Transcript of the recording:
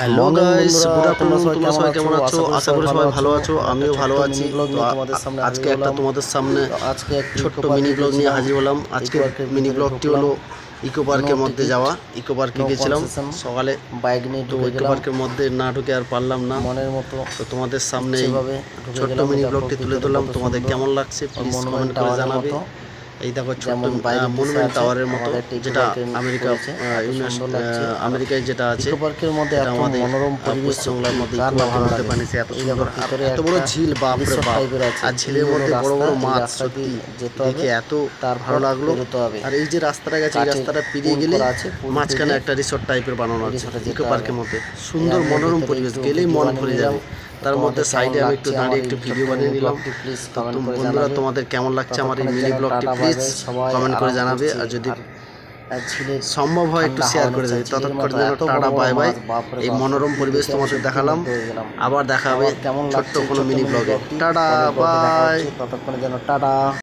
Hello guys, good afternoon. তোমরা সবাই কেমন আছো? আশা করি সবাই ভালো আছো, আমিও ভালো আছি। তো আজকে একটা তোমাদের সামনে ছোট্ট মিনি ব্লগ নিয়ে হাজির হলাম। আজকে মিনি ব্লগটি হলো ইকো পার্কের মধ্যে যাওয়া। ইকো পার্কে গেছিলাম সকালে, বাইক নিয়ে তো ইকো পার্কের মধ্যে না ঢুকে আর পারলাম না। মনের মতো তো তোমাদের সামনে এই ছোট্ট মিনি ব্লগটি তুলে ধরলাম। তোমাদের কেমন লাগছে প্লিজ কমেন্ট করে জানাবে। এই দেখো ছোট্ট মনুমেন্ট টাওয়ারের মতো, যেটা আমেরিকায় যেটা আছে, ইকো পার্কের মধ্যে এত আমাদের মনোরম পরিবেশ পশ্চিমবাংলার মধ্যে ইকো পার্কের মধ্যে বানিয়েছে। এত সুন্দর, এত বড় ঝিল, বাপরে বাপ! আর ঝিলের মধ্যে বড় বড় মাছ, সত্যি দেখে এত ভালো লাগলো। আর এই যে রাস্তাটা গেছে, এই রাস্তাটা পেরিয়ে গেলে মাঝখানে একটা রিসোর্ট টাইপের বানানো আছে ইকো পার্কের মধ্যে। সুন্দর মনোরম পরিবেশ, গেলেই মন ভরে যাবে। তার মধ্যে সাইডে আমি একটু দাঁড়িয়ে একটু ভিডিও বানিয়ে নিলাম। তো বন্ধুরা, তোমাদের কেমন লাগছে আমার এই মিনি ব্লগটি প্লিজ কমেন্ট করে জানাবে। আর যদি সম্ভব হয় একটু শেয়ার করে দেবে। ততক্ষণ যেন টাটা বাই বাই। এই মনোরম পরিবেশ তোমাদের দেখালাম, আবার দেখা হবে ছোট্ট কোনো মিনি ব্লগে। Tata bye. ততক্ষণে যেন টাটা।